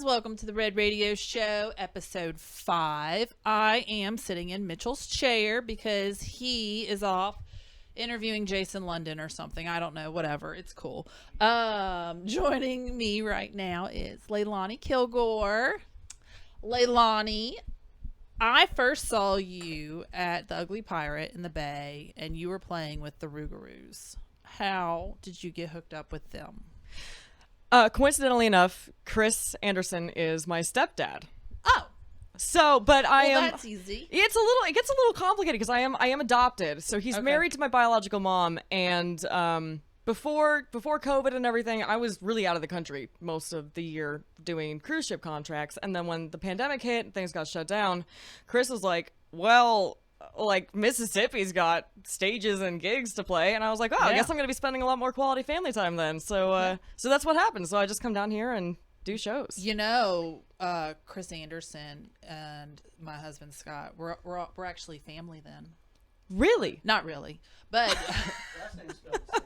Welcome to the Red Radio Show, episode 5. I am sitting in Mitchell's chair because he is off interviewing Jason London or something. I don't know, whatever. It's cool. Joining me right now is Leilani Kilgore. Leilani, I first saw you at the Ugly Pirate in the Bay, and you were playing with the Rougarous. How did you get hooked up with them? Coincidentally enough, Chris Anderson is my stepdad. Oh. So, but that's easy. It gets a little complicated because I am adopted. So he's married to my biological mom, and before COVID and everything, I was really out of the country most of the year doing cruise ship contracts. And then when the pandemic hit and things got shut down, Chris was like, well, like Mississippi's got stages and gigs to play, and I was like, oh, I guess I'm gonna be spending a lot more quality family time then. So so that's what happened. So I just come down here and do shows. You know, Chris Anderson and my husband Scott, we're actually family then. Really? Not really, but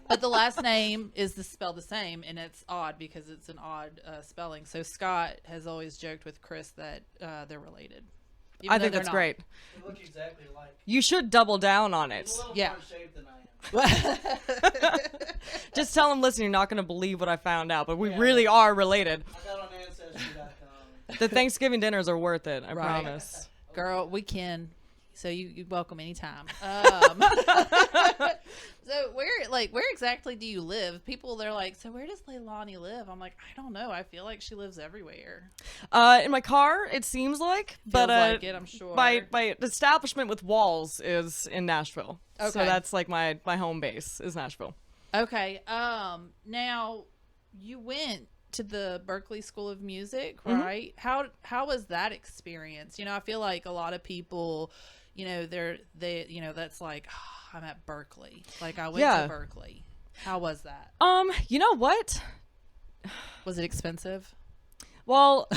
but the last name is spelled the same, and it's odd because it's an odd spelling. So Scott has always joked with Chris that they're related. I think that's great. They look exactly alike. You should double down on it. He's a little Yeah. more shaped than I am. Just tell them, listen, you're not going to believe what I found out, but we really are related. I got on Ancestry.com. The Thanksgiving dinners are worth it, I Right. promise. Girl, we can. So you're welcome anytime. So where exactly do you live? People, they're like, so where does Leilani live? I'm like, I don't know. I feel like she lives everywhere. In my car, it seems like, but Feels like it, I'm sure. my establishment with walls is in Nashville. So Okay. that's like my home base is Nashville. Okay. Now you went to the Berklee School of Music, right? How was that experience? You know, I feel like a lot of people, you know, that's like, oh, I'm at Berklee. Like I went to Berklee. How was that? You know what? Was it expensive? Well,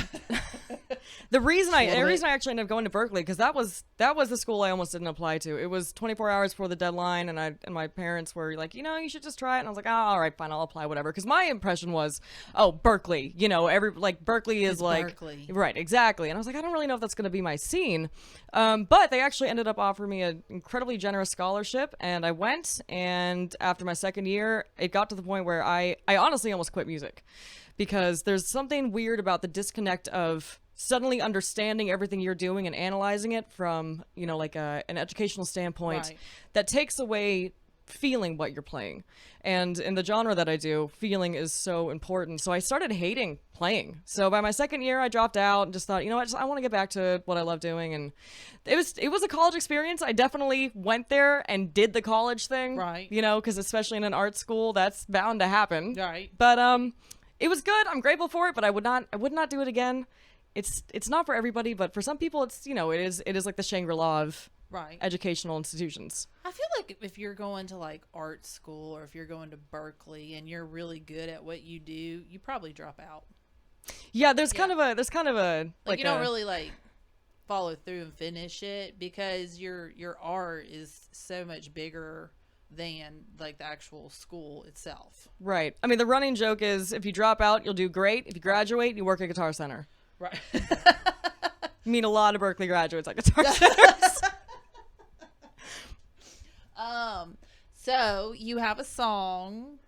the reason I actually ended up going to Berklee because that was the school I almost didn't apply to. It was 24 hours before the deadline, and my parents were like, you know, you should just try it. And I was like, oh, all right, fine, I'll apply, whatever. Because my impression was, oh, Berklee, you know, Berklee is It's like Berklee. right, exactly. And I was like, I don't really know if that's going to be my scene. But they actually ended up offering me an incredibly generous scholarship, and I went. And after my second year, it got to the point where I honestly almost quit music. Because there's something weird about the disconnect of suddenly understanding everything you're doing and analyzing it from, you know, like an educational standpoint Right. that takes away feeling what you're playing. And in the genre that I do, feeling is so important. So I started hating playing. So by my second year, I dropped out and just thought, you know what, I want to get back to what I love doing. And it was a college experience. I definitely went there and did the college thing. Right. You know, because especially in an art school, that's bound to happen. Right. But it was good. I'm grateful for it, but I would not do it again. It's not for everybody, but for some people, it's, you know, it is like the Shangri-La of Right. educational institutions. I feel like if you're going to like art school or if you're going to Berklee and you're really good at what you do, you probably drop out. Yeah, there's kind of a Like you don't really like follow through and finish it because your art is so much bigger than like the actual school itself. right. I mean, the running joke is if you drop out, you'll do great. If you graduate, you work at Guitar Center. Right. You meet a lot of Berklee graduates at Guitar Centers. So you have a song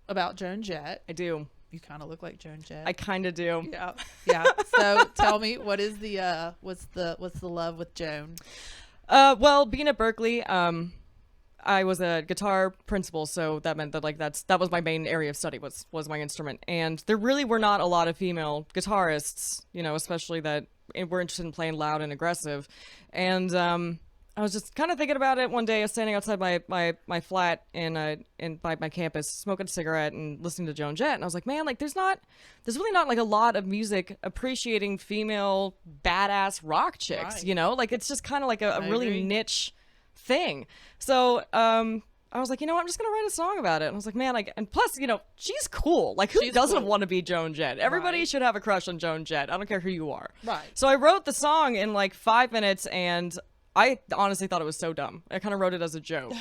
about Joan Jett. I do. You kind of look like Joan Jett. I kind of do. Yeah. Yeah. So tell me, what is the what's the love with Joan? Well, being at Berklee, I was a guitar principal, so that meant that like that was my main area of study was my instrument, and there really were not a lot of female guitarists, you know, especially that were interested in playing loud and aggressive, and I was just kind of thinking about it one day. I was standing outside my flat in by my campus, smoking a cigarette and listening to Joan Jett, and I was like, man, like there's really not like a lot of music appreciating female badass rock chicks, Right. you know, like it's just kind of like a I really agree. niche thing. So I was like, you know what, I'm just gonna write a song about it. And I was like, man, like, and plus, you know, she's cool. Like, who She's doesn't cool. want to be Joan Jett? Everybody Right. should have a crush on Joan Jett. I don't care who you are. Right. So I wrote the song in like 5 minutes, and I honestly thought it was so dumb. I kind of wrote it as a joke.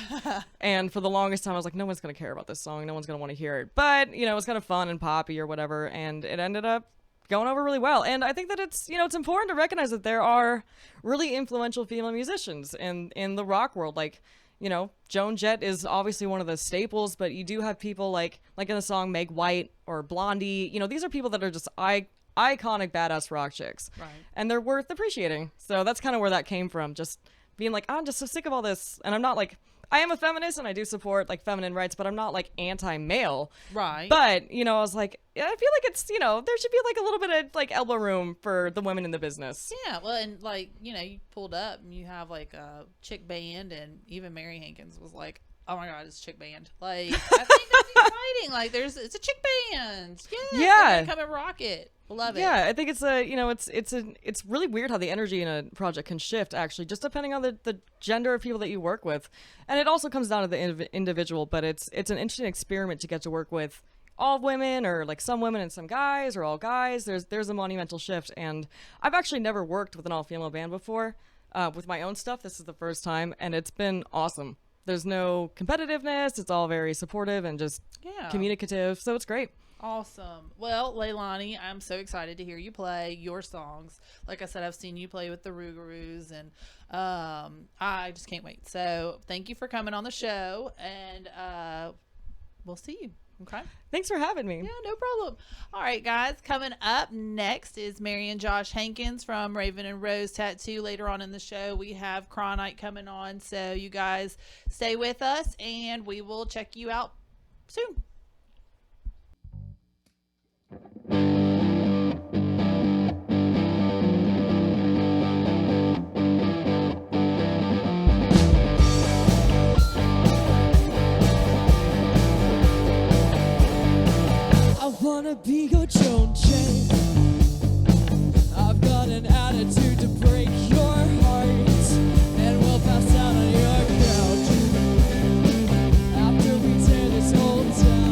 And for the longest time, I was like, no one's going to care about this song. No one's going to want to hear it. But, you know, it was kind of fun and poppy or whatever. And it ended up going over really well. And I think that it's, you know, it's important to recognize that there are really influential female musicians in the rock world. Like, you know, Joan Jett is obviously one of the staples, but you do have people like in the song Meg White or Blondie. You know, these are people that are just iconic badass rock chicks. Right. And they're worth appreciating. So that's kind of where that came from. Just being like, I'm just so sick of all this. And I'm not like, I am a feminist and I do support like feminine rights, but I'm not like anti-male. Right. But, you know, I was like, I feel like it's, you know, there should be like a little bit of like elbow room for the women in the business. Yeah, well, and like, you know, you pulled up and you have like a chick band, and even Mary Hankins was like, oh my God, it's a chick band. Like, I think that's exciting. Like, it's a chick band. Yeah. Yeah. Come and rock it. Love it. Yeah, I think it's a, it's really weird how the energy in a project can shift, actually, just depending on the gender of people that you work with. And it also comes down to the individual, but it's an interesting experiment to get to work with all women, or like some women and some guys, or all guys. There's a monumental shift, and I've actually never worked with an all-female band before. With my own stuff, this is the first time, and it's been awesome. There's no competitiveness. It's all very supportive and just communicative, so it's great. Awesome. Well, Leilani, I'm so excited to hear you play your songs. Like I said, I've seen you play with the Rougarous, and I just can't wait. So thank you for coming on the show, and we'll see you. Okay. Thanks for having me. Yeah, no problem. All right, guys. Coming up next is Mary and Josh Hankins from Raven and Rose Tattoo. Later on in the show, we have Cronite coming on. So you guys stay with us, and we will check you out soon. I wanna be your Joan Jay. I've got an attitude to break your heart, and we'll pass out on your couch after we tear this whole town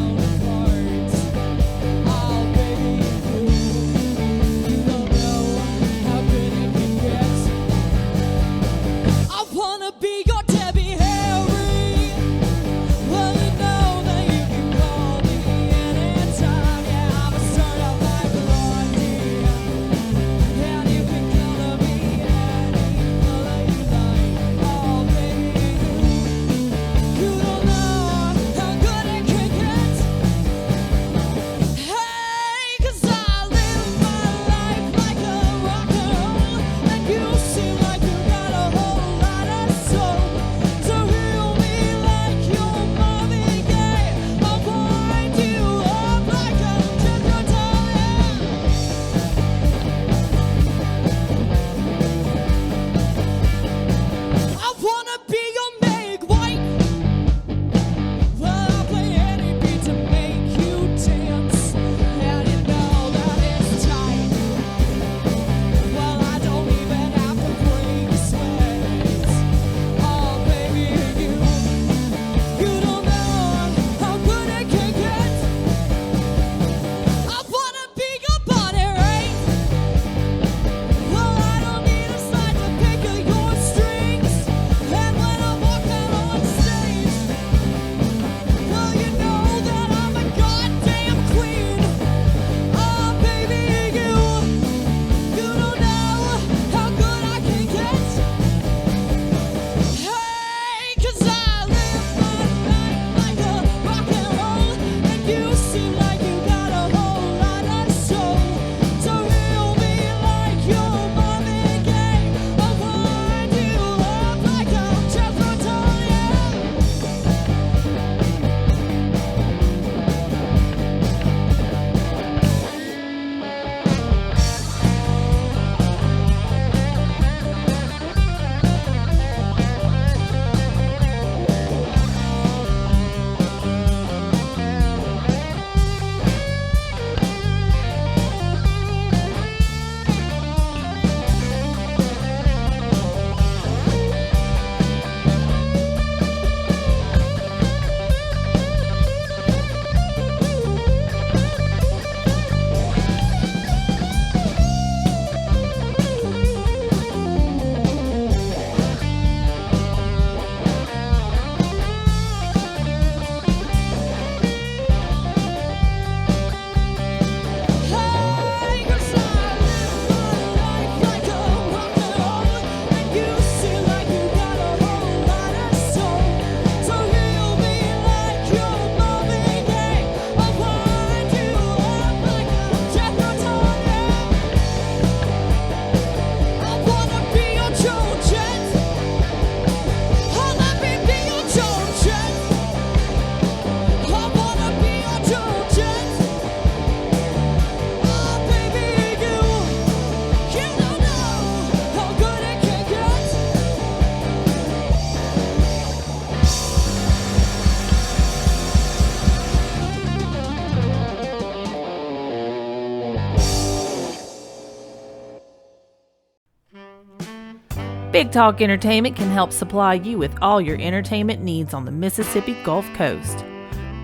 Big Talk Entertainment can help supply you with all your entertainment needs on the Mississippi Gulf Coast.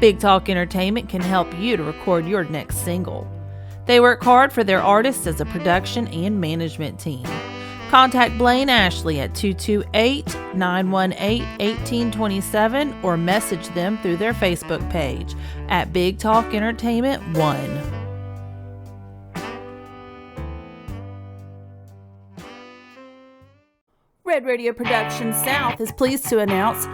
Big Talk Entertainment can help you to record your next single. They work hard for their artists as a production and management team. Contact Blaine Ashley at 228-918-1827 or message them through their Facebook page at Big Talk Entertainment 1. Red Radio Productions South is pleased to announce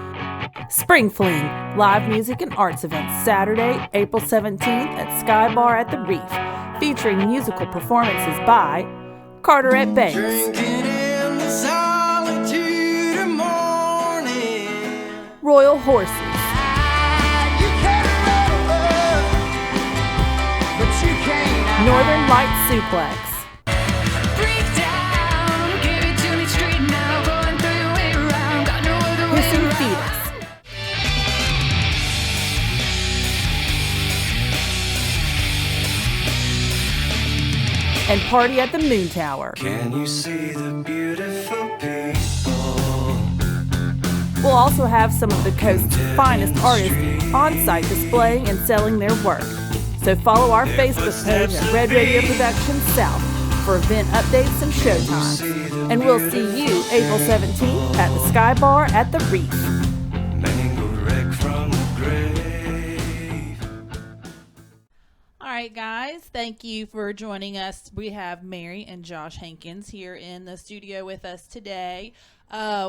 Spring Fling, live music and arts event Saturday, April 17th at Sky Bar at the Reef, featuring musical performances by Carteret Banks, Royal Horses, Northern Light Suplex, Hissing Fetus, and Party at the Moon Tower. Can you see the beautiful people? We'll also have some of the coast's finest artists on-site displaying and selling their work. So follow our Facebook page at Red Radio Productions South for event updates and showtimes. And we'll see you April 17th at the Sky Bar at the Reef. Mangled wreck from the grave. All right, guys, thank you for joining us. We have Mary and Josh Hankins here in the studio with us today.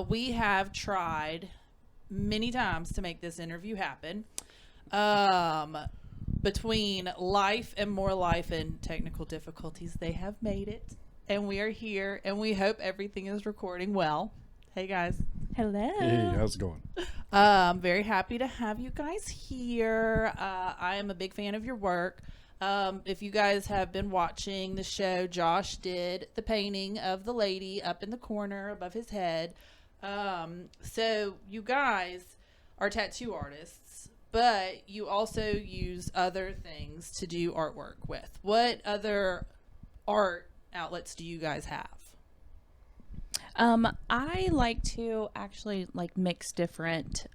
We have tried many times to make this interview happen. Between life and more life and technical difficulties, they have made it. And we are here, and we hope everything is recording well. Hey, guys. Hello. Hey, how's it going? I'm very happy to have you guys here. I am a big fan of your work. If you guys have been watching the show, Josh did the painting of the lady up in the corner above his head. So you guys are tattoo artists, but you also use other things to do artwork with. What other art outlets do you guys have? I like to actually mix different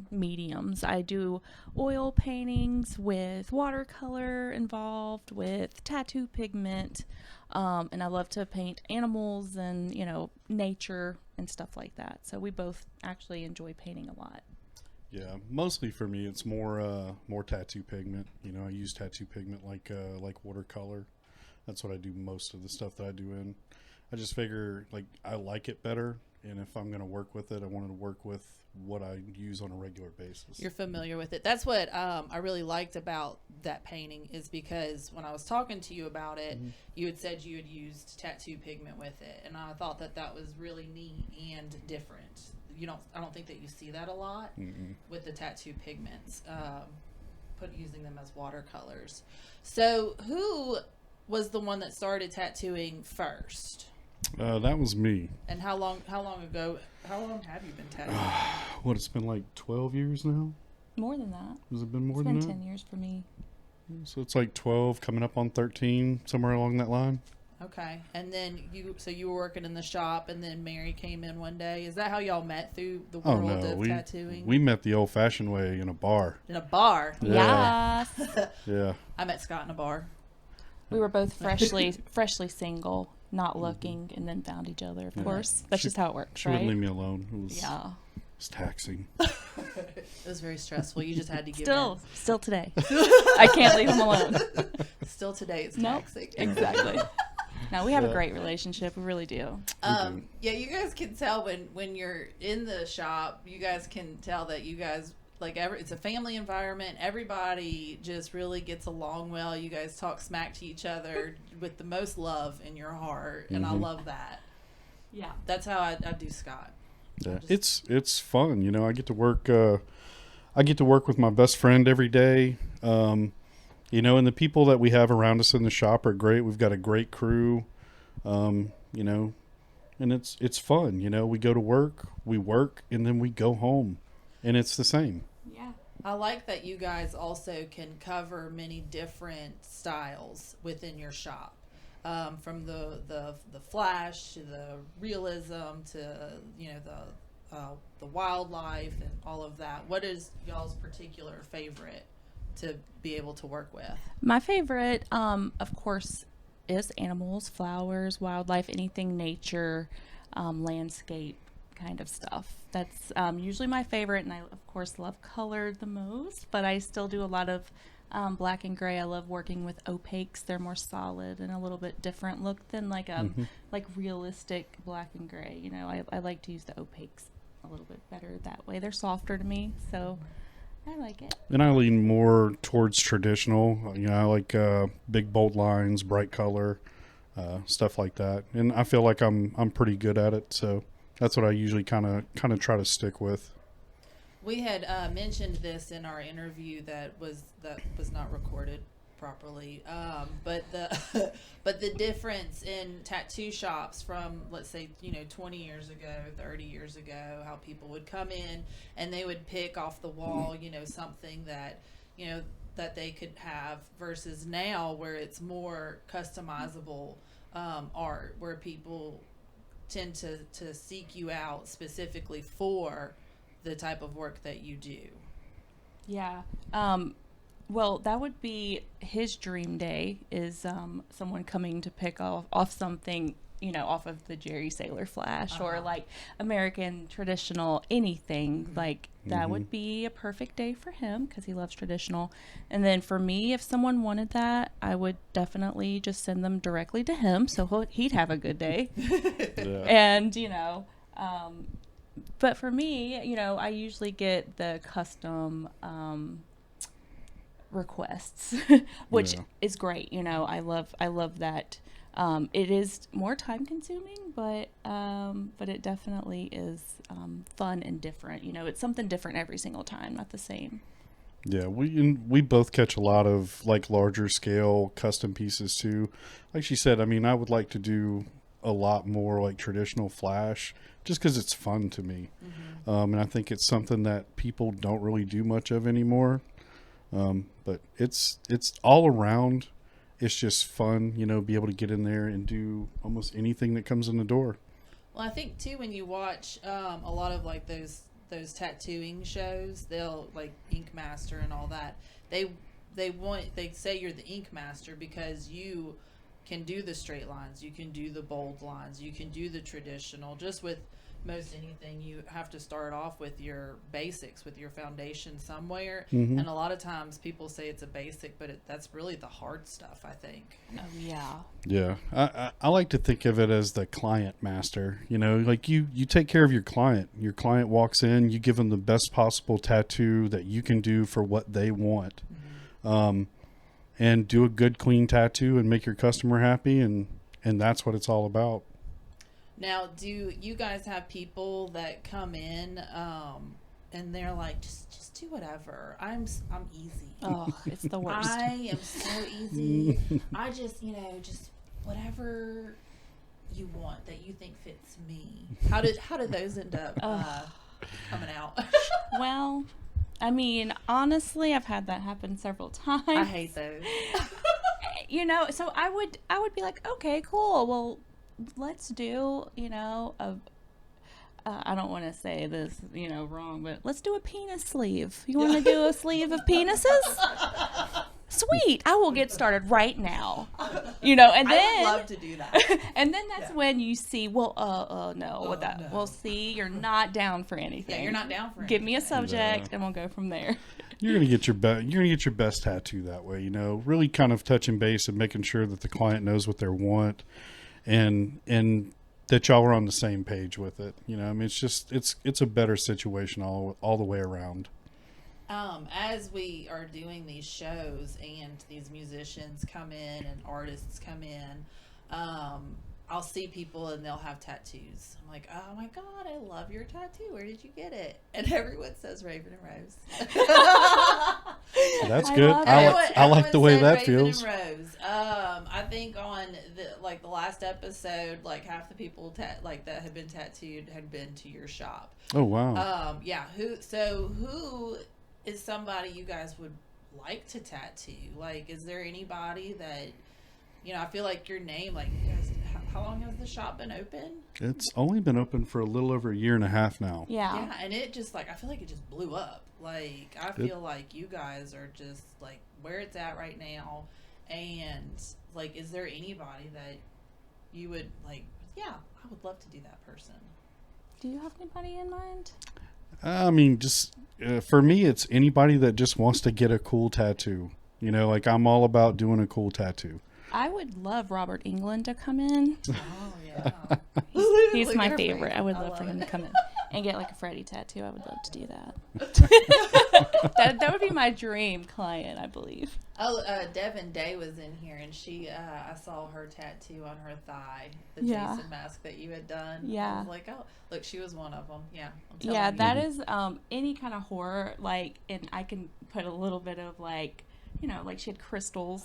mediums. I do oil paintings with watercolor involved, with tattoo pigment, and I love to paint animals and, nature and stuff like that. So we both actually enjoy painting a lot. Yeah, mostly for me, it's more tattoo pigment. I use tattoo pigment like watercolor. That's what I do most of the stuff that I do in. I just figure I like it better, and if I'm going to work with it, I wanted to work with what I use on a regular basis. You're familiar with it. That's what I really liked about that painting, is because when I was talking to you about it, you had said you had used tattoo pigment with it, and I thought that was really neat and different. I don't think that you see that a lot with the tattoo pigments, using them as watercolors. So who was the one that started tattooing first? That was me. And how long have you been tattooing? What, it's been 12 years now? More than that. Has it been more It's than been that? 10 years for me. So it's 12, coming up on 13, somewhere along that line. Okay. And then you were working in the shop, and then Mary came in one day. Is that how y'all met, through the world of tattooing? We met the old-fashioned way in a bar. In a bar? Yeah. Yes. Yeah. I met Scott in a bar. We were both freshly single, not looking, and then found each other, of course. That's just how it works, She right? wouldn't leave me alone. It was taxing. It was very stressful. You just had to give in. Still today. I can't leave him alone. Still today, it's Nope. taxing. Exactly. No, we have a great relationship. We really do. Yeah, you guys can tell when you're in the shop. You guys can tell that you guys it's a family environment. Everybody just really gets along well. You guys talk smack to each other with the most love in your heart, and I love that. Yeah. That's how I do Scott. Yeah, it's fun. I get to work. I get to work with my best friend every day. And the people that we have around us in the shop are great. We've got a great crew. And it's fun. We go to work, we work, and then we go home, and it's the same. Yeah. I like that you guys also can cover many different styles within your shop. from the flash to the realism to the wildlife and all of that. What is y'all's particular favorite to be able to work with? My favorite, of course, is animals, flowers, wildlife, anything nature, landscape kind of stuff. That's usually my favorite, and I, of course, love color the most, but I still do a lot of black and gray. I love working with opaques. They're more solid and a little bit different look than like realistic black and gray. You know, I like to use the opaques a little bit better that way. They're softer to me, so I like it. And I lean more towards traditional. You know, I like big bold lines, bright color, stuff like that. And I feel like I'm pretty good at it, so that's what I usually kind of try to stick with. We had mentioned this in our interview that was not recorded properly, but the difference in tattoo shops from, let's say, 20 years ago, 30 years ago, how people would come in and they would pick off the wall, something that that they could have, versus now where it's more customizable art, where people tend to seek you out specifically for the type of work that you do. Yeah. Well, that would be his dream day, is someone coming to pick off something, off of the Jerry Sailor Flash or like American traditional anything like that. Would be a perfect day for him because he loves traditional. And then for me, if someone wanted that, I would definitely just send them directly to him, so he'd have a good day. Yeah. And but for me, I usually get the custom requests, which is great. I love that. It is more time consuming, but it definitely is fun and different. It's something different every single time, not the same. Yeah, we both catch a lot of like larger scale custom pieces too. Like she said, I mean, I would like to do a lot more like traditional flash just because it's fun to me. And I think it's something that people don't really do much of anymore. But it's all around. It's just fun, be able to get in there and do almost anything that comes in the door. Well, I think too, when you watch a lot of like those tattooing shows, they'll like Ink Master and all that. They say you're the Ink Master because you can do the straight lines, you can do the bold lines, you can do the traditional. Just with most anything, you have to start off with your basics, with your foundation somewhere. And a lot of times people say it's a basic, but that's really the hard stuff, I think. Oh yeah. Yeah, I like to think of it as the client master. Like you take care of your client. Your client walks in, you give them the best possible tattoo that you can do for what they want. And do a good, clean tattoo and make your customer happy, and that's what it's all about. Now, do you guys have people that come in and they're like, just do whatever. I'm easy. Oh, it's the worst. I am so easy. I just whatever you want that you think fits me. How did those end up coming out? Well, I mean, honestly, I've had that happen several times. I hate those. So I would be like, okay, cool. Well, let's do, I don't want to say this, wrong, but let's do a penis sleeve. You want to do a sleeve of penises? Sweet. I will get started right now. And then I would love to do that. And then that's when you see, no. Well, see, you're not down for anything. Yeah, you're not down for anything. Give me a subject and we'll go from there. You're gonna get your best tattoo that way. Really kind of touching base and making sure that the client knows what they want, and that y'all are on the same page with it. I mean, it's a better situation all the way around. As we are doing these shows and these musicians come in and artists come in, I'll see people and they'll have tattoos. I'm like, oh my God, I love your tattoo. Where did you get it? And everyone says Raven and Rose. That's good. I like the way that Raven feels. And Rose. I think on the last episode, like half the people that had been tattooed had been to your shop. Oh wow. Yeah. Who is somebody you guys would like to tattoo? Like, is there anybody that I feel like your name, like, you guys, how long has the shop been open? It's only been open for a little over a year and a half now. Yeah, and it just, like, I feel like it just blew up. Like, I feel like you guys are just, like, where it's at right now. And, like, is there anybody that you would, like, yeah, I would love to do that person? Do you have anybody in mind? I mean, just for me, it's anybody that just wants to get a cool tattoo. Like, I'm all about doing a cool tattoo. I would love Robert England to come in. Oh, yeah. He's Look my at her favorite. face. I would I love love for him it. to come in and get like a Freddy tattoo. I would love to do that. that would be my dream client, I believe. Oh, Devin Day was in here, and I saw her tattoo on her thigh, the Yeah. Jason mask that you had done. Yeah. I was like, oh, look, she was one of them. Yeah. I'm telling Yeah, you. that is any kind of horror, like, and I can put a little bit of like, like she had crystals,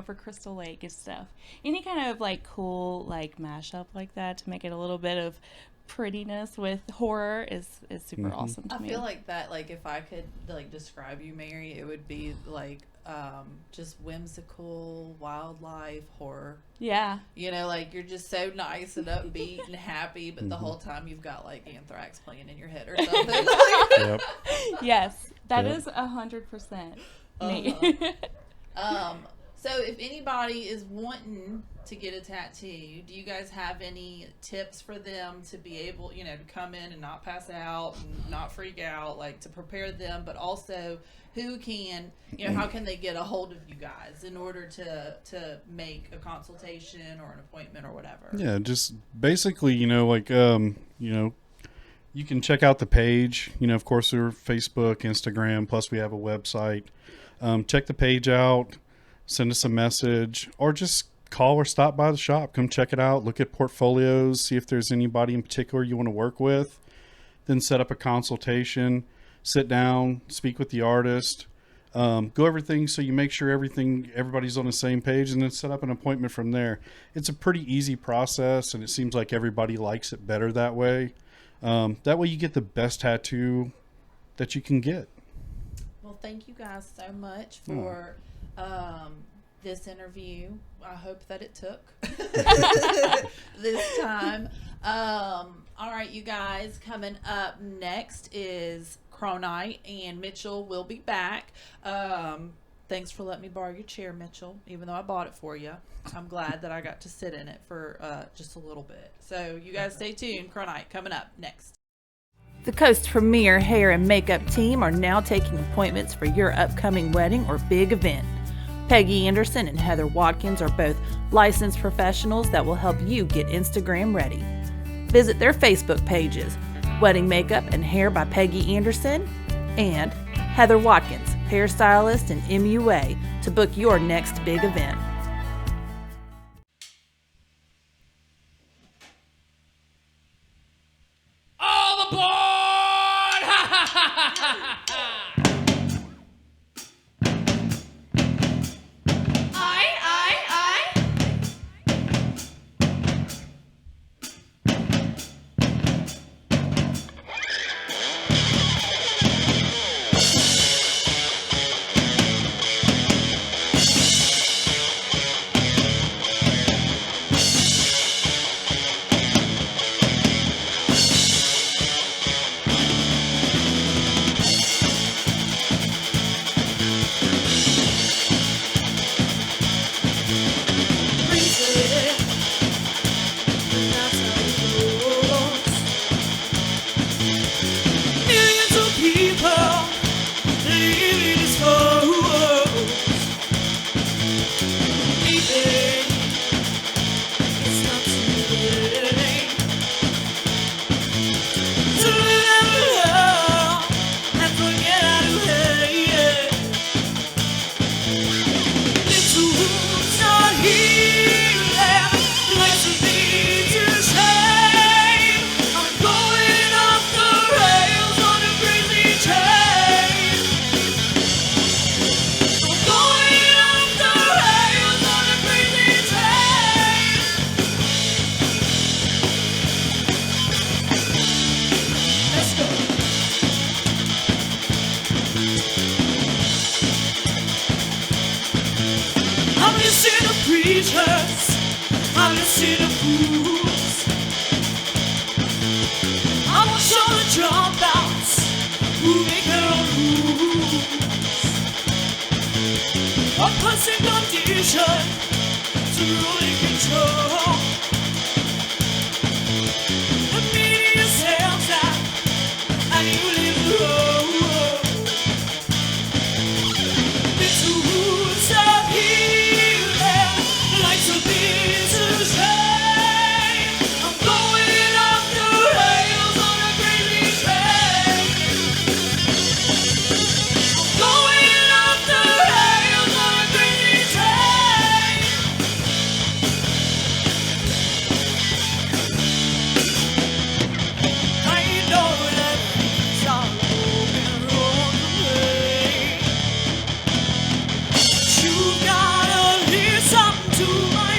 for Crystal Lake and stuff. Any kind of like cool like mashup like that to make it a little bit of prettiness with horror is super awesome to I me. feel like that, like, if I could like describe you, Mary, it would be like just whimsical wildlife horror. Yeah. Like, you're just so nice and upbeat and happy, but the whole time you've got like Anthrax playing in your head or something. Yep. Yes, that Yep. is 100% me. So if anybody is wanting to get a tattoo, do you guys have any tips for them to be able, to come in and not pass out and not freak out, like to prepare them, but also who can, how can they get a hold of you guys in order to make a consultation or an appointment or whatever? Yeah, just basically, you can check out the page. Of course, we're Facebook, Instagram, plus we have a website. Check the page out, send us a message, or just call or stop by the shop. Come check it out, look at portfolios, see if there's anybody in particular you want to work with. Then set up a consultation, sit down, speak with the artist, go everything so you make sure everybody's on the same page, and then set up an appointment from there. It's a pretty easy process, and it seems like everybody likes it better that way. That way you get the best tattoo that you can get. Well, thank you guys so much for this interview. I hope that it took this time. All right, you guys, coming up next is Cronite, and Mitchell will be back. Thanks for letting me borrow your chair, Mitchell, even though I bought it for you. I'm glad that I got to sit in it for just a little bit. So you guys stay tuned. Cronite coming up next. The Coast's premier hair and makeup team are now taking appointments for your upcoming wedding or big event. Peggy Anderson and Heather Watkins are both licensed professionals that will help you get Instagram ready. Visit their Facebook pages, Wedding Makeup and Hair by Peggy Anderson and Heather Watkins, hairstylist and MUA, to book your next big event. All aboard! t-shirts, I'm missing the boots. I want show the dropouts who make their own rules. A person condition to rule and control. The media sells out and you live the road. The tools of healing, lights of business train. I'm going off the rails on a crazy train. I'm going off the rails on a crazy train. I know that things are going wrong way. You gotta listen to my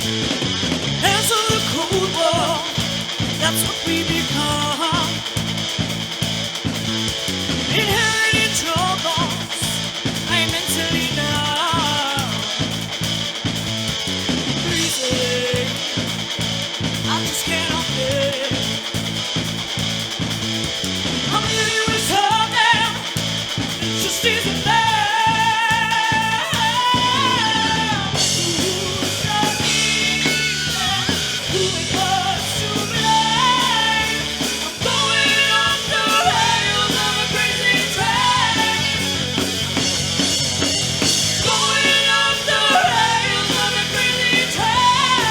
Answer the cold war, that's what we become. Inherited troubles, I'm mentally numb. Breezy, I just cannot bear. I'm living with something, it just isn't there. Who it was to blame? I'm going off the rails on a crazy train. Going off the rails on a crazy train.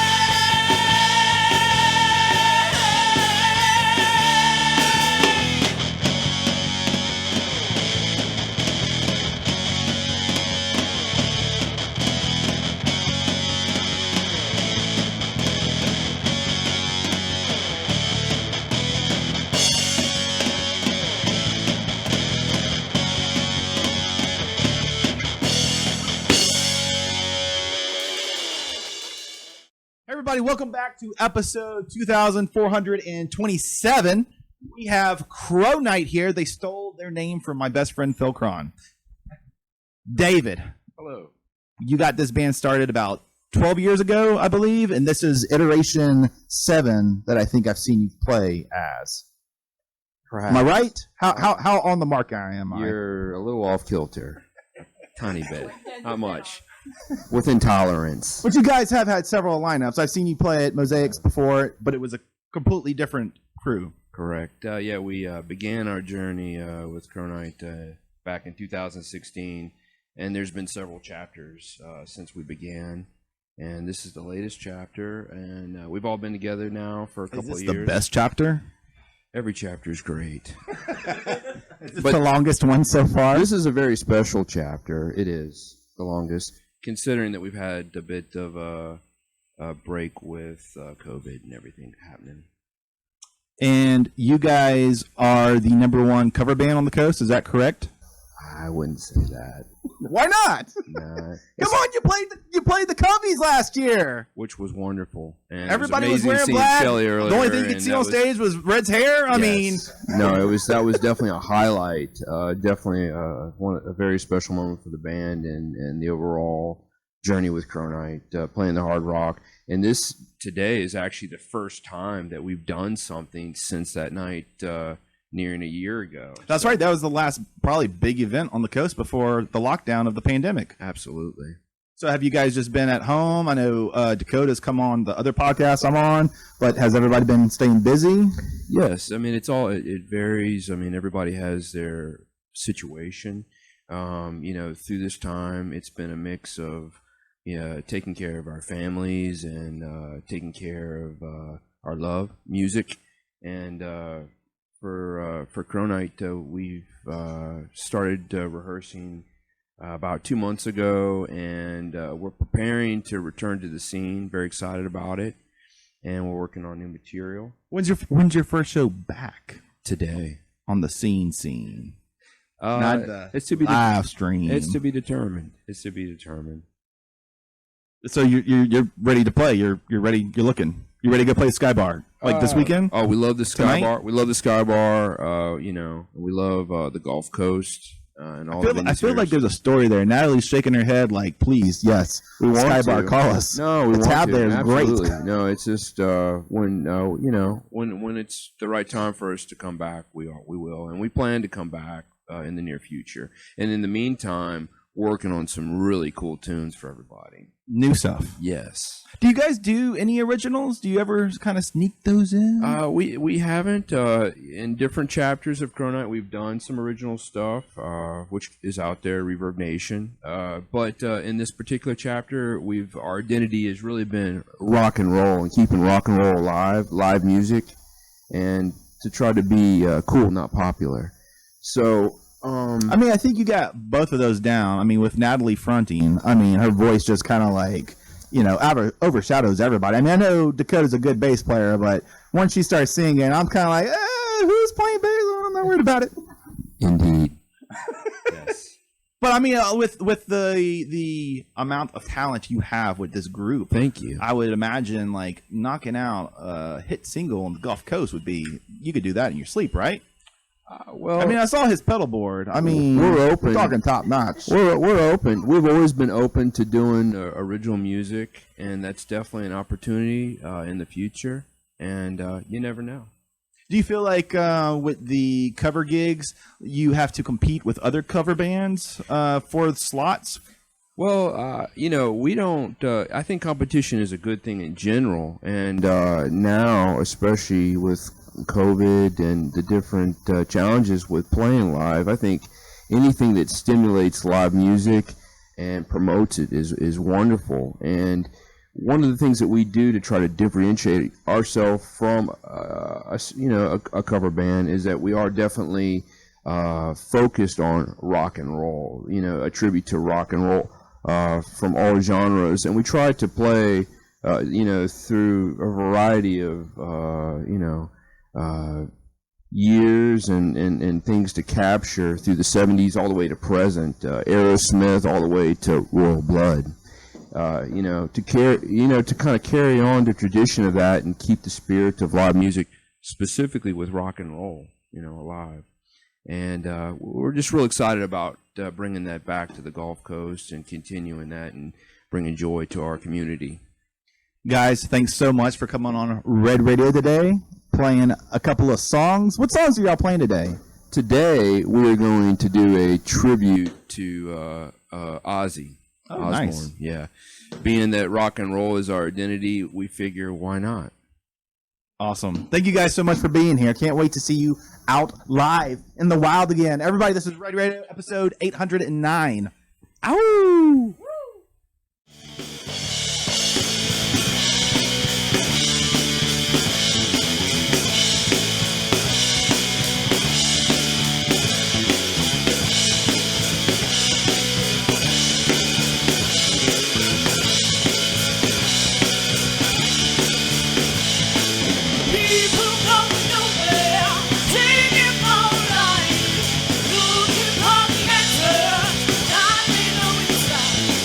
Everybody, welcome back to episode 2427. We have Crow Night here. They stole their name from my best friend Phil Cron. David, Hello. you got this band started about 12 years ago, I believe, and this is iteration 7 that I think I've seen you play as. Perhaps. Am I right? How on the mark am I? You're a little off kilter. Tiny bit. Not much. With intolerance. But you guys have had several lineups. I've seen you play at Mosaics before, but it was a completely different crew. Correct. Yeah, we began our journey with Cronite back in 2016, and there's been several chapters since we began. And this is the latest chapter, and we've all been together now for a couple Is of this years. the best chapter? Every chapter is great. Is this the longest one so far? This is a very special chapter. It is the longest, considering that we've had a bit of a break with COVID and everything happening. And you guys are the #1 cover band on the coast, is that correct? I wouldn't say that. Why not? Nah, Come on, you played the Cubbies last year. which was wonderful. And Everybody it was was amazing wearing seeing black. Shelly The earlier, only thing you could and see that on was- stage was Red's hair. I mean, Yes. No, that was definitely a highlight. Definitely a very special moment for the band and the overall journey with Cronite, playing the hard rock. And this today is actually the first time that we've done something since that night nearing a year ago. that's right. That was the last probably big event on the coast before the lockdown of the pandemic. Absolutely. So have you guys just been at home? I know Dakota's come on the other podcast I'm on, but has everybody been staying busy? Yes, I mean it varies. I mean everybody has their situation. Through this time, it's been a mix of taking care of our families and taking care of our love, music, and for Cronite, we've started rehearsing about 2 months ago, and we're preparing to return to the scene. Very excited about it, and we're working on new material. When's your first show back? Today On the scene. It's to be live stream. It's to be determined. So you're ready to play. You're ready. You're looking. You ready to go play Sky Bar this weekend? Oh, we love the Sky Tonight? Bar. We love the Sky Bar. We love the Gulf Coast and all. I feel like there's a story there. Natalie's shaking her head like, please, yes, we want Sky to. Bar, call us. No, we the want tab to. there is Absolutely. great. No, it's just when it's the right time for us to come back, we will, and we plan to come back in the near future. And in the meantime, working on some really cool tunes for everybody. New stuff. Yes. Do you guys do any originals? Do you ever kind of sneak those in? We haven't. In different chapters of Cronite, we've done some original stuff, which is out there, Reverb Nation. But in this particular chapter, our identity has really been rock and roll and keeping rock and roll alive, live music, and to try to be cool, not popular. So. I think you got both of those down. with Natalie fronting, her voice just kind of like, overshadows everybody. I know Dakota's a good bass player, but once she starts singing, I'm kind of like, who's playing bass? I'm not worried about it. Indeed. Yes. But with the amount of talent you have with this group, thank you. I would imagine like knocking out a hit single on the Gulf Coast you could do that in your sleep, right? I saw his pedal board. We're open. We're talking top notch. We're open. We've always been open to doing original music, and that's definitely an opportunity in the future. And you never know. Do you feel like with the cover gigs, you have to compete with other cover bands for slots? Well, we don't. I think competition is a good thing in general, and now, especially with COVID and the different challenges with playing live, I think anything that stimulates live music and promotes it is wonderful. And one of the things that we do to try to differentiate ourselves from a cover band is that we are definitely focused on rock and roll, a tribute to rock and roll from all genres, and we try to play through a variety of years and things to capture through the 70s all the way to present, Aerosmith all the way to Royal Blood, to kind of carry on the tradition of that and keep the spirit of live music, specifically with rock and roll, alive. And we're just real excited about bringing that back to the Gulf Coast and continuing that and bringing joy to our community. Guys, thanks so much for coming on Red Radio today, playing a couple of songs. What songs are y'all playing today? Today, we're going to do a tribute to Ozzy Osbourne. Nice. Yeah. Being that rock and roll is our identity, we figure, why not? Awesome. Thank you guys so much for being here. Can't wait to see you out live in the wild again. Everybody, this is Red Radio episode 809. Ow! Looking for the answer, not me know inside.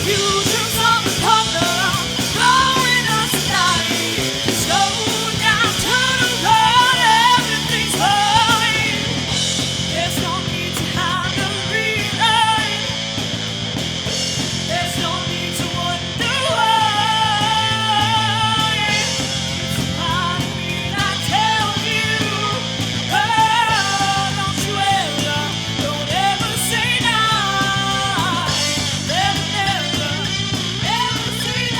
future's on the corner, blowing us alive. Slow down, turn around, everything's fine. There's no need to hide the reason. There's no need to wonder why. It's a part of me that tells you, oh, don't ever say die. Never, never, never say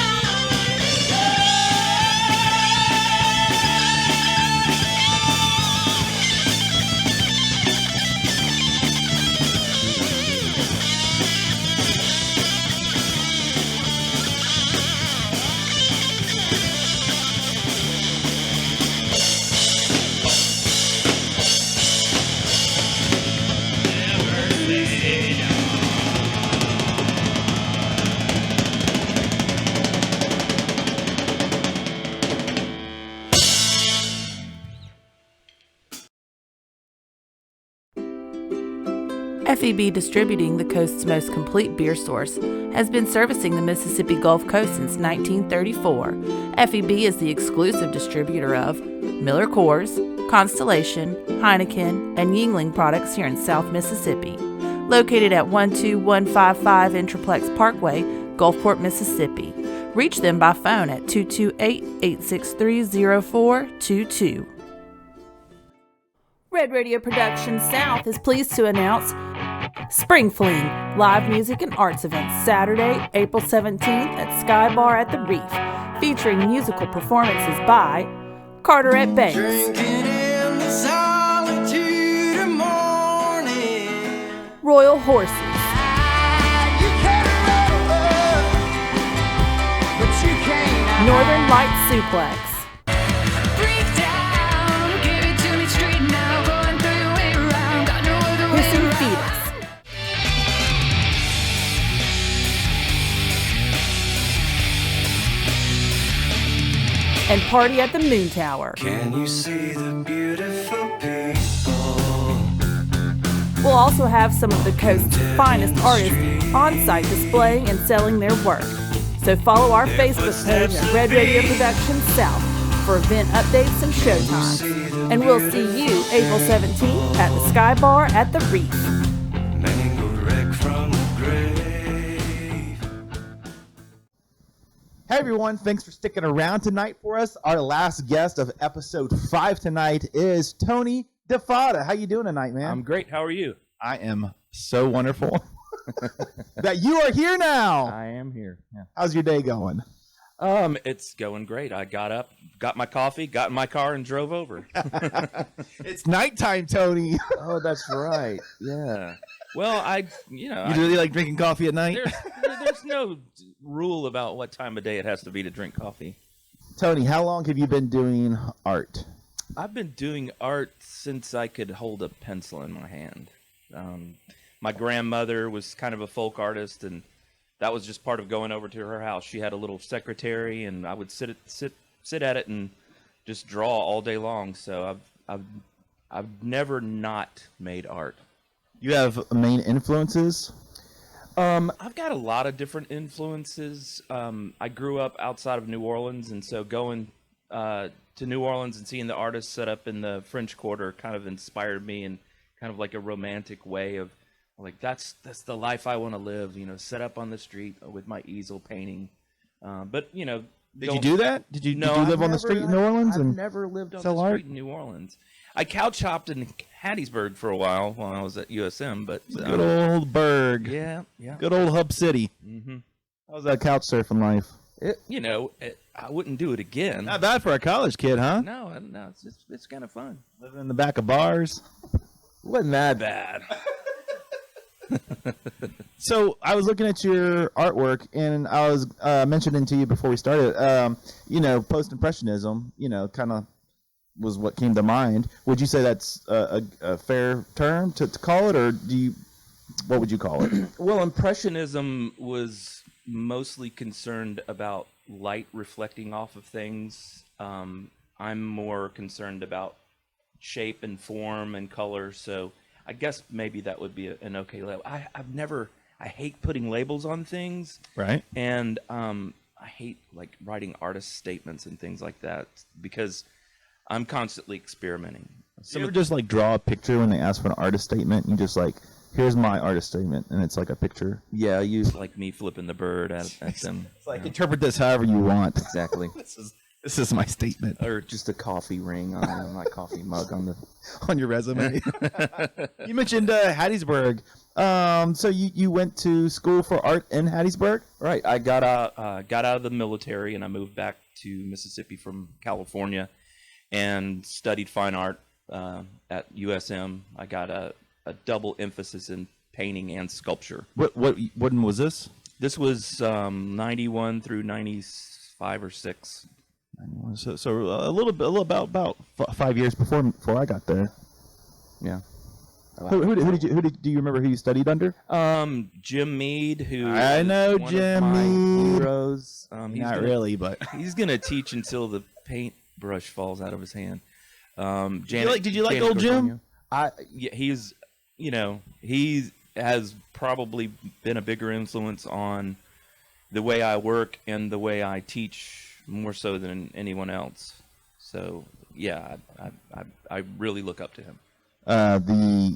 FEB Distributing, the coast's most complete beer source, has been servicing the Mississippi Gulf Coast since 1934. FEB is the exclusive distributor of Miller Coors, Constellation, Heineken, and Yuengling products here in South Mississippi. Located at 12155 Intraplex Parkway, Gulfport, Mississippi. Reach them by phone at 228-863-0422. Red Radio Productions South is pleased to announce Spring Fling, live music and arts event Saturday, April 17th at Sky Bar at the Reef, featuring musical performances by Carteret Banks, in the solitude of morning. Royal Horses, Northern Light Suplex, Hissing Fetus, and Party at the Moon Tower. Can you see the beautiful people? We'll also have some of the coast's finest artists on-site displaying and selling their work. So follow our Facebook page at Red Radio Productions South for event updates and showtimes. And we'll see you April 17th at the Sky Bar at the Reef. Mangled wreck from the grave. Hey everyone, thanks for sticking around tonight for us. Our last guest of episode 5 tonight is Tony DeFada. How you doing tonight, man? I'm great. How are you? I am so wonderful that you are here now. I am here. Yeah. How's your day going? It's going great. I got up, got my coffee, got in my car, and drove over. It's nighttime, Tony. Oh, that's right. Yeah. Well, you really like drinking coffee at night? There's no rule about what time of day it has to be to drink coffee. Tony, how long have you been doing art? I've been doing art since I could hold a pencil in my hand. My grandmother was kind of a folk artist, and that was just part of going over to her house. She had a little secretary, and I would sit at it and just draw all day long. So I've never not made art. You have main influences? I've got a lot of different influences. I grew up outside of New Orleans, and so going to New Orleans and seeing the artists set up in the French Quarter kind of inspired me in kind of like a romantic way of like, that's the life I want to live, set up on the street with my easel painting. But, Did you do that? Did you live on the street in New Orleans? I've never lived on the street in New Orleans. I couch hopped in Hattiesburg for a while I was at USM, but good old Berg. Yeah. Good old Hub City. Mm-hmm. How's that couch surfing life? I wouldn't do it again. Not bad for a college kid, huh? No, it's kind of fun. Living in the back of bars. Wasn't that bad. So I was looking at your artwork, and I was mentioning to you before we started, post-impressionism, kind of was what came to mind. Would you say that's a fair term to call it, or what would you call it? Well, impressionism was mostly concerned about light reflecting off of things. I'm more concerned about shape and form and color, so I guess maybe that would be an okay level. I I hate putting labels on things. Right. And I hate like writing artist statements and things like that because I'm constantly experimenting. You ever just like draw a picture when they ask for an artist statement? You just like, here's my artist statement, and it's like a picture. Yeah, I use like me flipping the bird at them. It's like, interpret this however you want. Exactly. This is my statement. Or just a coffee ring on my coffee mug on the on your resume. You mentioned Hattiesburg. So you went to school for art in Hattiesburg? Right. I got out of the military and I moved back to Mississippi from California and studied fine art at USM. I got a double emphasis in painting and sculpture. When was this? This was 91 through 95 or 6. So a little about 5 years before I got there. Yeah. Who did do you remember who you studied under? Jim Mead, who I know one Jim of my Mead. heroes. Not really, but he's gonna teach until the paintbrush falls out of his hand. Did you like old Jim? Yeah, he's he has probably been a bigger influence on the way I work and the way I teach more so than anyone else. So yeah, I really look up to him. The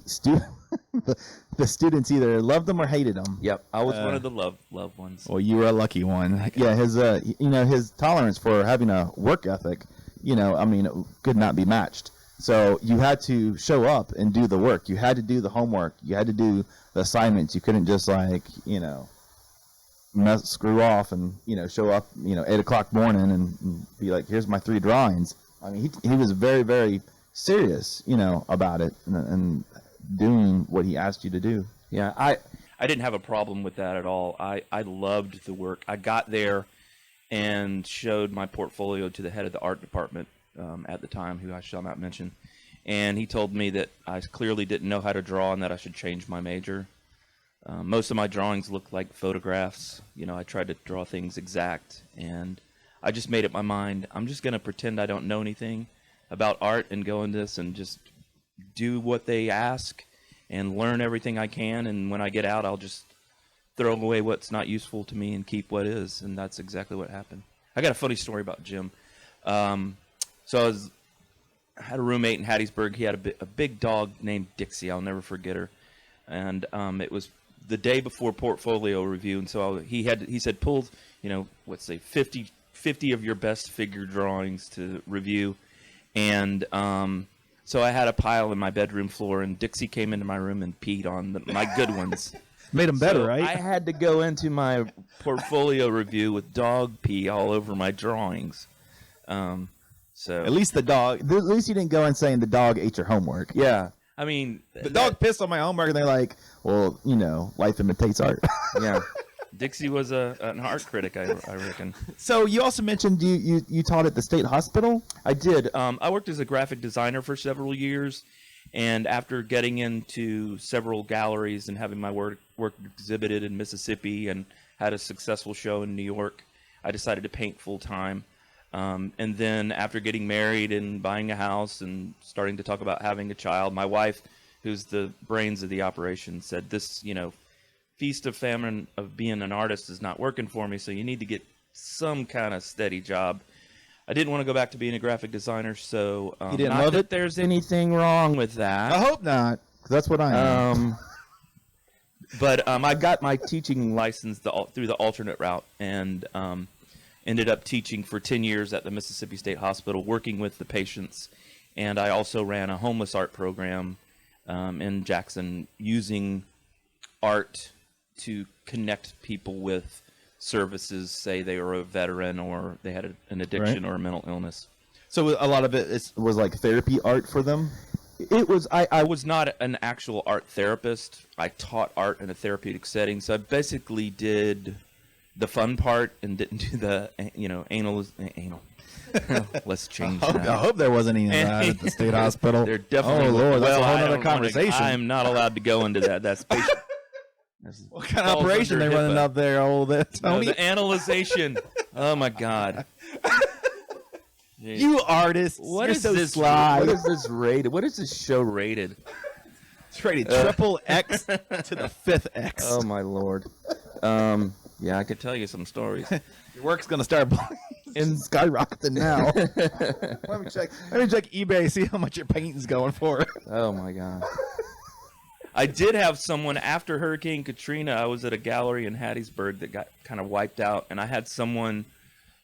students either loved him or hated him. Yep, I was one of the loved ones. Well, you were a lucky one. Yeah, his tolerance for having a work ethic, could not be matched. So you had to show up and do the work. You had to do the homework. You had to do the assignments. You couldn't just screw off and show up 8 o'clock morning and be like, here's my 3 drawings. I mean, he was very, very serious about it and doing what he asked you to do. Yeah, I didn't have a problem with that at all. I loved the work. I got there and showed my portfolio to the head of the art department at the time, who I shall not mention, and he told me that I clearly didn't know how to draw and that I should change my major. Most of my drawings looked like photographs. I tried to draw things exact, and I just made up my mind. I'm just going to pretend I don't know anything about art and go in this and just do what they ask and learn everything I can. And when I get out, I'll just throw away what's not useful to me and keep what is. And that's exactly what happened. I got a funny story about Jim. So I had a roommate in Hattiesburg. He had a big dog named Dixie. I'll never forget her. And it was the day before portfolio review, and so he said, pull 50 of your best figure drawings to review. And so I had a pile in my bedroom floor, and Dixie came into my room and peed on my good ones. Made them better, So right? I had to go into my portfolio review with dog pee all over my drawings. So At least at least you didn't go in saying the dog ate your homework. yeah, I mean The dog pissed on my homework, and they're like, well, life imitates art. yeah. Dixie was an art critic, I reckon. So you also mentioned you taught at the state hospital? I did. I worked as a graphic designer for several years, and after getting into several galleries and having my work exhibited in Mississippi and had a successful show in New York, I decided to paint full time. And then after getting married and buying a house and starting to talk about having a child, my wife, who's the brains of the operation, said, this, feast of famine of being an artist is not working for me, so you need to get some kind of steady job. I didn't want to go back to being a graphic designer, so You didn't not love that it? there's anything wrong with that. I hope not, 'cause that's what I am. But I got my teaching license through the alternate route, and ended up teaching for 10 years at the Mississippi State Hospital, working with the patients. And I also ran a homeless art program in Jackson, using art to connect people with services, say they were a veteran or they had an addiction or a mental illness. So a lot of it was like therapy art for them? It was. I was not an actual art therapist. I taught art in a therapeutic setting, so I basically did the fun part and didn't do the anal. Let's change that. I hope there wasn't any of that at the state hospital. There definitely. Oh Lord, that's a whole I other don't wanna- conversation. I am not allowed to go into that. That's patient. What kind of operation they running up there, old Tony? The analyzation. Oh my God. You artists, What you're is so this? sly. What is this rated? What is this show rated? It's rated triple X to the 5th X. Oh my lord. Yeah, I could tell you some stories. Your work's gonna start skyrocketing now. Let me check eBay, see how much your painting's going for. Oh my god. I did have someone after Hurricane Katrina. I was at a gallery in Hattiesburg that got kind of wiped out, and I had someone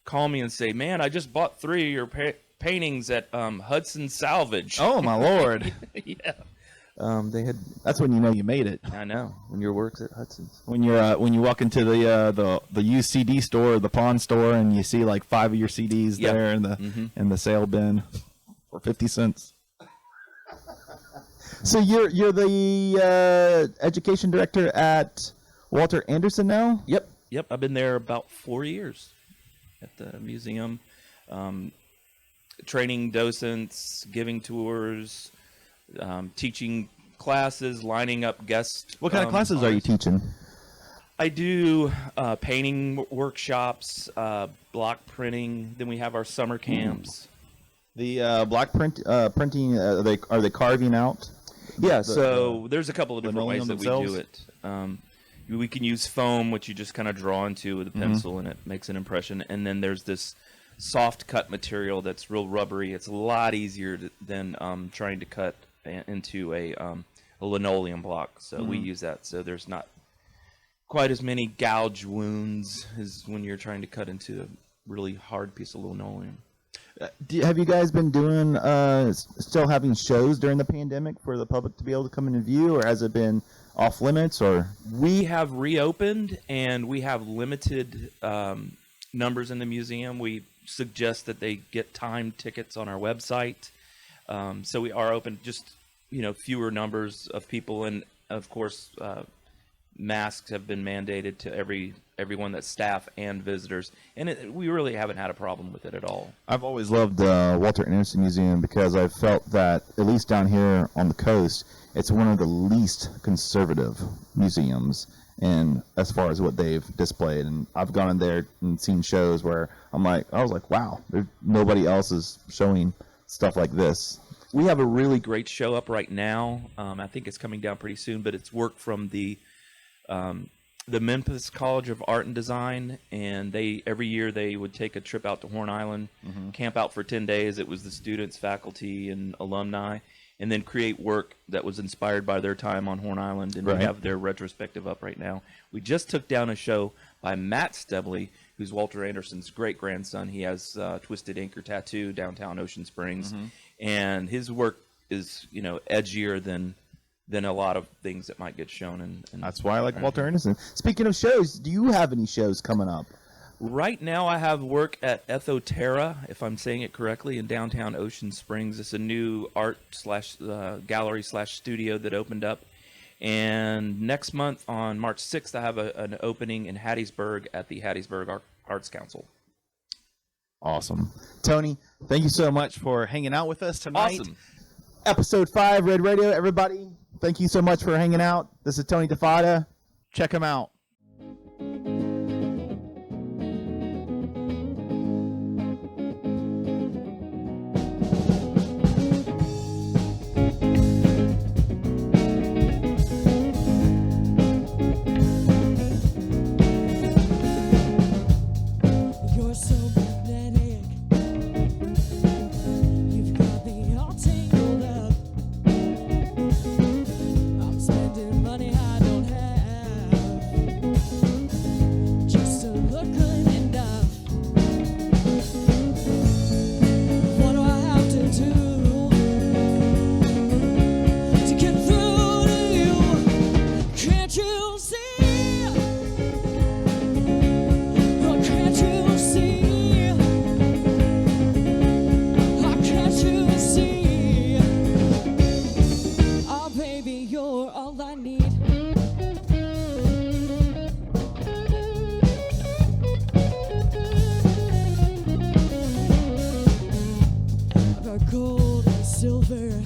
call me and say, "Man, I just bought 3 of your paintings at Hudson Salvage." Oh my lord. Yeah. They had. That's when you know you made it. I know, when your work's at Hudson's. When you walk into the used CD store, the pawn store, and you see like 5 of your CDs there in the sale bin for 50 cents. So you're the education director at Walter Anderson now? Yep. I've been there about 4 years at the museum, training docents, giving tours. Teaching classes, lining up guests. What kind of classes are you teaching? I do painting workshops, block printing. Then we have our summer camps. The block printing, are they carving out? Yeah, so there's a couple of different ways that we do it. We can use foam, which you just kind of draw into with a pencil, and it makes an impression. And then there's this soft cut material that's real rubbery. It's a lot easier than trying to cut into a linoleum block, so we use that. So there's not quite as many gouge wounds as when you're trying to cut into a really hard piece of linoleum. Have you guys been doing still having shows during the pandemic for the public to be able to come in and view, or has it been off limits? Or we have reopened, and we have limited numbers in the museum. We suggest that they get timed tickets on our website. So we are open, just fewer numbers of people, and of course masks have been mandated to everyone that's staff and visitors, and we really haven't had a problem with it at all. I've always loved the Walter Anderson Museum because I felt that, at least down here on the coast, it's one of the least conservative museums and as far as what they've displayed. And I've gone in there and seen shows where I was like, wow, nobody else is showing stuff like this. We have a really great show up right now. I think it's coming down pretty soon, but it's work from the Memphis College of Art and Design, and every year they would take a trip out to Horn Island, camp out for 10 days. It was the students, faculty, and alumni, and then create work that was inspired by their time on Horn Island, and we have their retrospective up right now. We just took down a show by Matt Stebley, who's Walter Anderson's great-grandson. He has Twisted Anchor Tattoo downtown Ocean Springs, and his work is, edgier than a lot of things that might get shown. And that's why I like Walter Anderson. Speaking of shows, do you have any shows coming up? Right now I have work at Ethoterra, if I'm saying it correctly, in downtown Ocean Springs. It's a new art gallery / studio that opened up. And next month on March 6th, I have an opening in Hattiesburg at the Hattiesburg Arts Council. Awesome. Tony, thank you so much for hanging out with us tonight. Awesome. Episode 5, Red Radio, everybody. Thank you so much for hanging out. This is Tony DeFada. Check him out. You're so magnetic. You've got me all tangled up. I'm spending money I don't have just to look good enough. What do I have to do to get through to you? Can't you see? Oh, can't you see? Oh, can't you see? Oh, baby, you're all I need. I've got gold and silver.